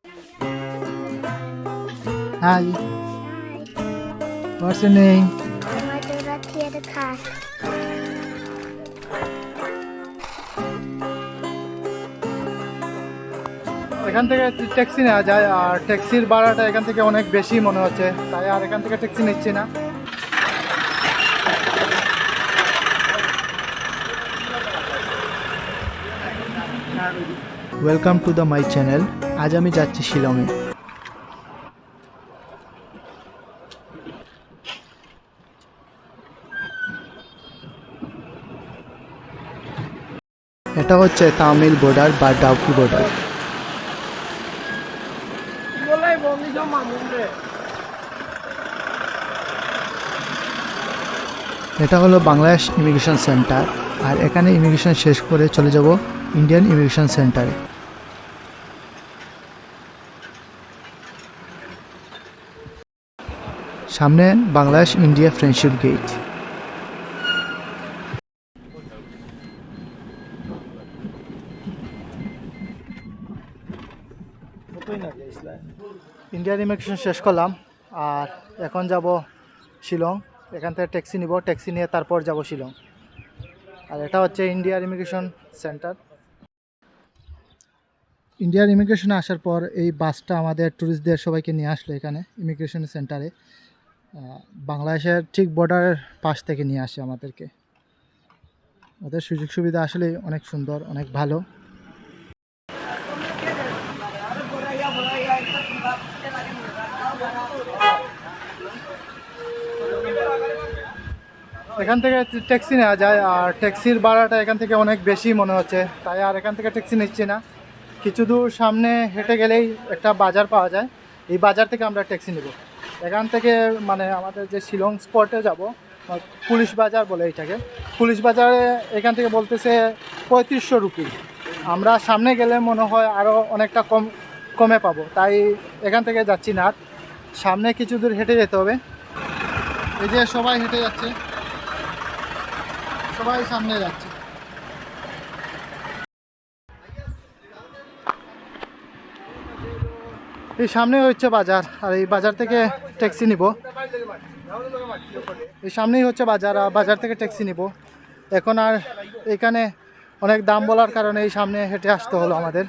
Hi, Hi, what's your name? Madura Tirtha. এখান থেকে taxi নেওয়া যায়, আর ট্যাক্সির ভাড়াটা এখান থেকে অনেক বেশি মনে হচ্ছে, তাই আর এখান থেকে ট্যাক্সি নিচ্ছি না। Welcome to the my channel. আজ আমি যাচ্ছি শিলংয়ে। এটা হচ্ছে তামিল বর্ডার বা ডাউকি বর্ডার। এটা হলো বাংলাদেশ ইমিগ্রেশন সেন্টার, আর এখানে ইমিগ্রেশন শেষ করে চলে যাব ইন্ডিয়ান ইমিগ্রেশন সেন্টারে। সামনে Bangladesh India friendship gate. Indian immigration শেষ করলাম, আর এখন যাব শিলং। এখান থেকে ট্যাক্সি নিব, ট্যাক্সি নিয়ে তারপর যাব শিলং। আর এটা হচ্ছে ইন্ডিয়ান ইমিগ্রেশন সেন্টার। ইন্ডিয়ান ইমিগ্রেশনে আসার পর এই বাসটা আমাদের ট্যুরিস্টদের সবাইকে নিয়ে আসলো এখানে ইমিগ্রেশন সেন্টারে। বাংলাদেশের ঠিক বর্ডারের পাশ থেকে নিয়ে আসে আমাদেরকে। ওদের সুযোগ সুবিধা আসলে অনেক সুন্দর, অনেক ভালো। এখান থেকে ট্যাক্সি নেওয়া যায়, আর ট্যাক্সির ভাড়াটা এখান থেকে অনেক বেশি মনে হচ্ছে, তাই আর এখান থেকে ট্যাক্সি নিচ্ছি না। কিছু দূর সামনে হেঁটে গেলেই একটা বাজার পাওয়া যায়, এই বাজার থেকে আমরা ট্যাক্সি নেব। এখান থেকে মানে আমাদের যে শিলং স্পটে যাব, পুলিশ বাজার বলে এইটাকে, পুলিশ বাজারে এখান থেকে বলতেছে 3500 রুপি। আমরা সামনে গেলে মনে হয় আরও অনেকটা কমে পাবো, তাই এখান থেকে যাচ্ছি না। সামনে কিছু দূর হেঁটে যেতে হবে। এই যে সবাই হেঁটে যাচ্ছে, সবাই সামনে যাচ্ছে। এই সামনে হচ্ছে বাজার, আর এই বাজার থেকে ট্যাক্সি নিব। এই সামনেই হচ্ছে বাজার, আর বাজার থেকে ট্যাক্সি নিব। এখন আর এখানে অনেক দাম বলার কারণে এই সামনে হেঁটে আসতে হলো আমাদের।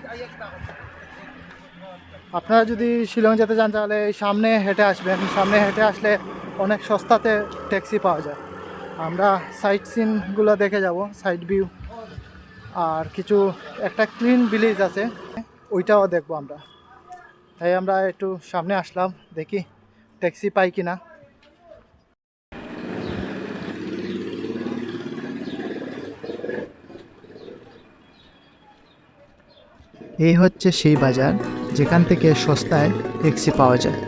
আপনারা যদি শিলং যেতে চান তাহলে এই সামনে হেঁটে আসবেন। সামনে হেঁটে আসলে অনেক সস্তাতে ট্যাক্সি পাওয়া যায়। আমরা সাইট সিনগুলো দেখে যাব, সাইড ভিউ, আর কিছু একটা ক্লিন ভিলেজ আছে, ওইটাও দেখবো আমরা। তাই আমরা একটু সামনে আসলাম, দেখি ট্যাক্সি পাই কিনা। এই হচ্ছে সেই বাজার যেখান থেকে সস্তায় ট্যাক্সি পাওয়া যায়।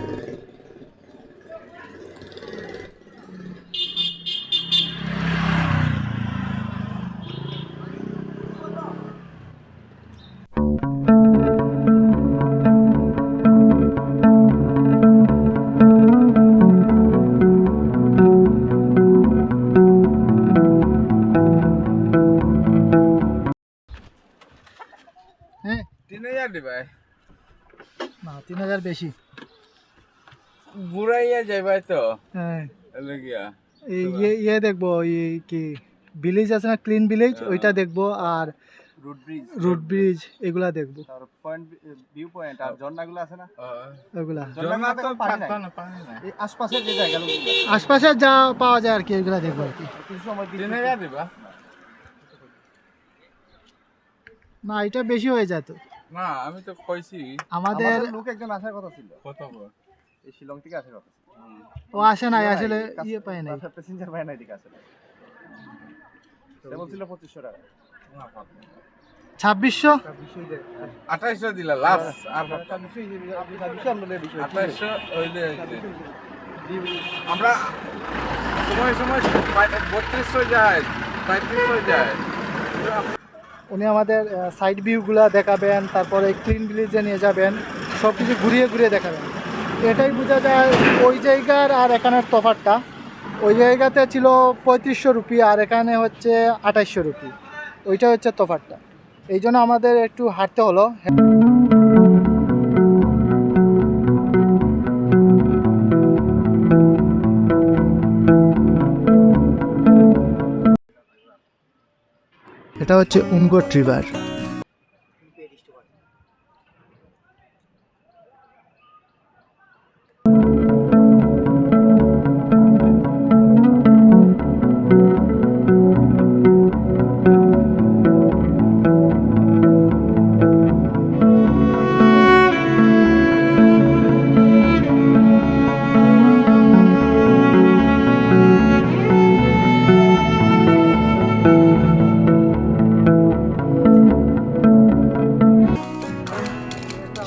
হ্যাঁ, 3000 দিবাই না 3000 বেশি। বুড়াইয়া যাইবাই তো হ্যাঁ, লাগিয়া এই ইয়ে দেখবো, এই কি ভিলেজ আছে না, ক্লিন ভিলেজ, ওইটা দেখবো। আর রুট ব্রিজ এগুলা দেখবো, আর পয়েন্ট ভিউ পয়েন্ট আর ঝর্ণাগুলো আছে না, ওগুলা জন্না তো পানি নাই। পানি না এই আশপাশের যে জায়গাগুলো আশপাশে যা পাওয়া যায় আর কি, এগুলা দেখবো আর কি। কিছু সময় 3000 দিবা না, এটা বেশি হয়ে যায় তো। না আমি তো কইছি আমাদের লোক একজন আসার কথা ছিল, কত বড় এই শিলং থেকে আসার কথা ছিল। ও আসে নাই, আসলে ইয়ে পায় নাই। প্যাসেঞ্জার পায় না এদিকে আসলে, সে বলছিল 2500 টাকা। 2600। 2800 দিলা লাস্ট আর 2600 আমরা লেট 2800 হইলে আমরা সময় সময় 3200 যায় 3500 যায়। উনি আমাদের সাইড ভিউগুলো দেখাবেন, তারপরে ক্লিন ভিলেজে নিয়ে যাবেন, সব কিছু ঘুরিয়ে ঘুরিয়ে দেখাবেন। এটাই বোঝা যায় ওই জায়গার আর এখানের তফাৎটা। ওই জায়গাতে ছিল 3500 রুপি, আর এখানে হচ্ছে 2800 রুপি। ওইটা হচ্ছে তফাৎটা। এই জন্য আমাদের একটু হাঁটতে হলো। এটা হচ্ছে উনগোট রিভার।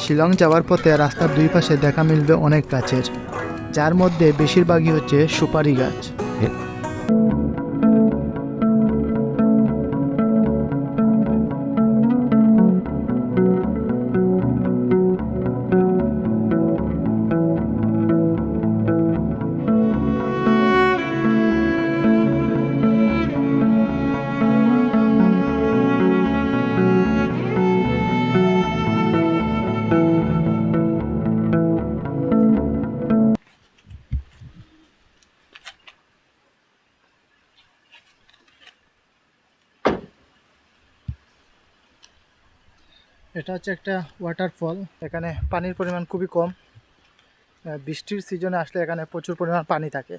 শিলং যাওয়ার পথে রাস্তার দুই পাশে দেখা মিলবে অনেক গাছের, যার মধ্যে বেশিরভাগই হচ্ছে সুপারি গাছ। এটা হচ্ছে একটা ওয়াটারফল। এখানে পানির পরিমাণ খুবই কম। বৃষ্টির সিজনে আসলে এখানে প্রচুর পরিমাণ পানি থাকে।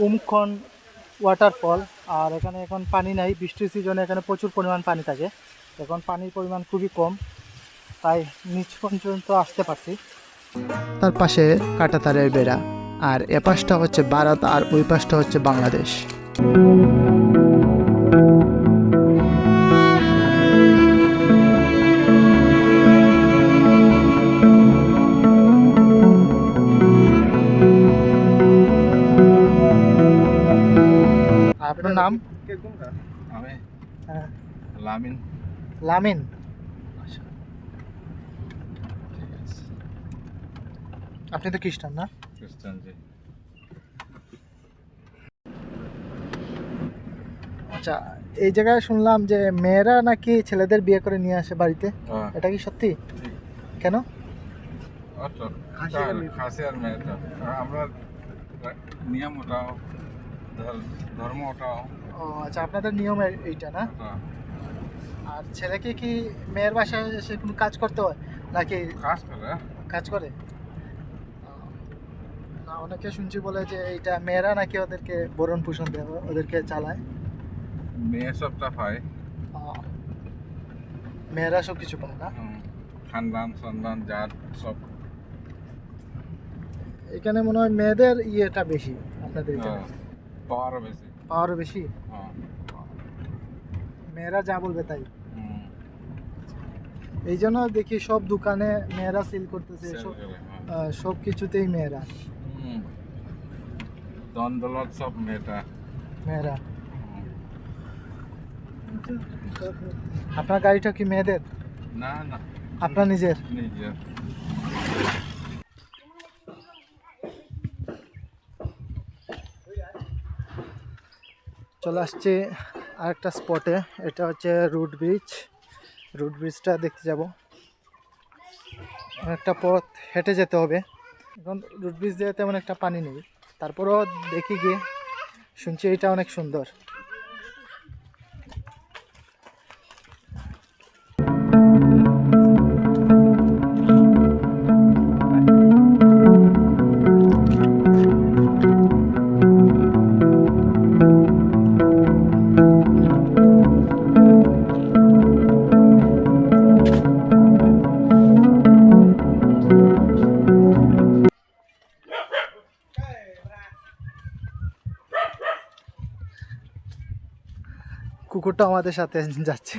উমখন ওয়াটারফল, আর এখানে এখন পানি নাই। বৃষ্টির সিজনে এখানে প্রচুর পরিমাণ পানি থাকে। এখন পানির পরিমাণ খুবই কম, তাই নিচ পর্যন্ত আসতে পারছি। তার পাশে কাঁটাতারের বেড়া, আর এ পাশটা হচ্ছে ভারত আর ওই পাশটা হচ্ছে বাংলাদেশ। আপনার নাম? আমি হ্যাঁ, লামিন। লামিন। আচ্ছা, ঠিক আছে। আপনি তো খ্রিস্টান না? খ্রিস্টান জি। আচ্ছা, এই জায়গায় শুনলাম যে মেয়েরা নাকি ছেলেদের বিয়ে করে নিয়ে আসে বাড়িতে, এটা কি সত্যি? কেন? খাসি আর মেয়েটা আমরা নিয়ম ওটাও, ধর্ম ওটাও। ও আচ্ছা, আপনাদের নিয়ম এইটা না? আর ছেলেকে কি মেয়ের বাসায় এসে কোনো কাজ করতে হয় নাকি? কাজ করে। কাজ করে না, অনেকে শুনছি বলে যে এইটা মেয়েরা নাকি ওদেরকে ভরণ পোষণ দেয়, ওদেরকে চালায়। মেয়ে সবটা পায়, মেয়েরা সব কিছু পায় না। খানদান সন্দান জাত সব। এখানে মনে হয় মেয়েদের ইয়েটা বেশি আপনাদের এখানে, পাওয়ারও বেশি। পাওয়ারও বেশি। মেয়েরা যা বলবে তাই। এই জন্য দেখি সব দোকানে মেয়েরা সেল করতেছে, সব কিছুতেই মেয়েরা। দন্দলত সব মেয়েরা। আপনার গাড়িটা কি মেয়েদের? না না, আপনার নিজের? নিজের। চলে আসছে আরেকটা স্পটে, এটা হচ্ছে রুট ব্রিজ। রুট ব্রিজটা দেখতে যাব। অনেকটা পথ হেঁটে যেতে হবে। এখন রুট ব্রিজ দিয়ে তেমন একটা পানি নেই, তারপরেও দেখি গিয়ে। শুনছি এটা অনেক সুন্দর। কুকুরটা আমাদের সাথে যাচ্ছে।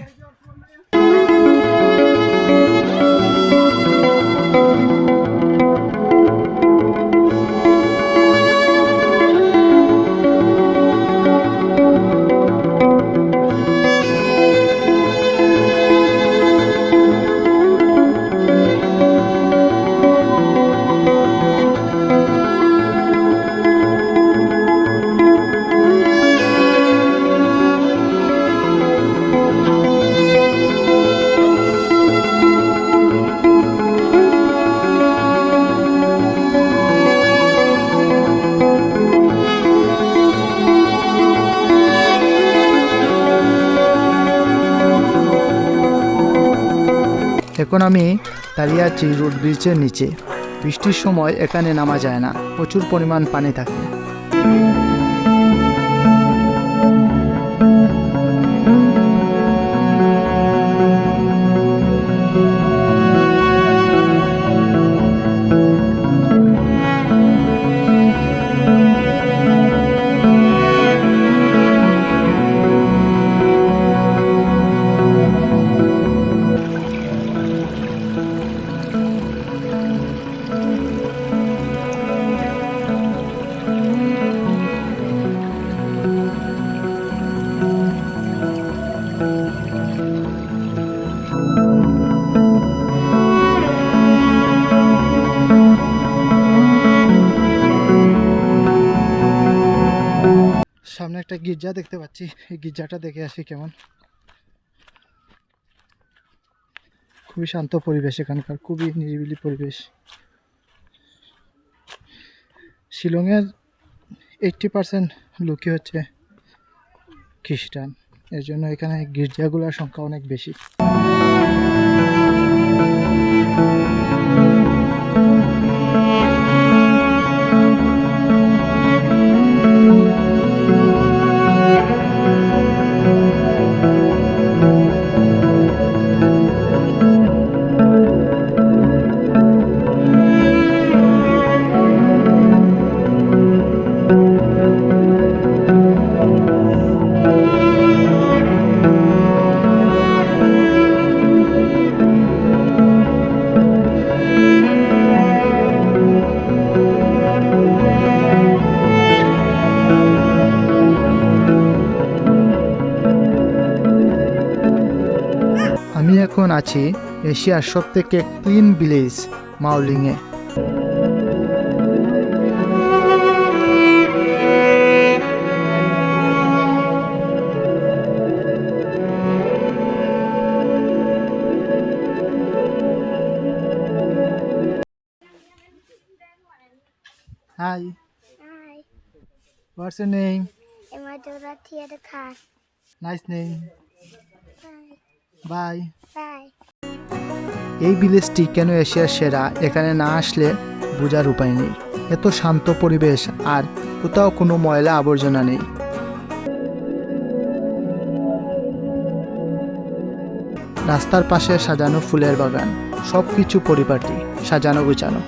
এখন আমি দাঁড়িয়ে আছি রোড ব্রিজের নিচে। বৃষ্টির সময় এখানে নামা যায় না, প্রচুর পরিমাণ পানি থাকে। সামনে একটা গির্জা দেখতে পাচ্ছি, এই গির্জাটা দেখে আসি কেমন। খুবই শান্ত পরিবেশ এখানকার, খুবই নিরিবিলি পরিবেশ। শিলংয়ের 80% লোকই হচ্ছে খ্রিস্টান, এর জন্য এখানে গির্জাগুলোর সংখ্যা অনেক বেশি। আমি এখন আছি এশিয়ার সবথেকে ক্লিন ভিলেজ মাওলিংয়ে। Hi, Hi. what's your name? Am I right here to car? Nice name. Bye. Bye. Bye. এই ভিলেজটি কেন এশিয়ার সেরা, এখানে না আসলে বোঝার উপায় নেই। এত শান্ত পরিবেশ আর কোথাও কোনো ময়লা আবর্জনা নেই। রাস্তার পাশে সাজানো ফুলের বাগান, সব কিছু পরিপাটি, সাজানো গোছানো।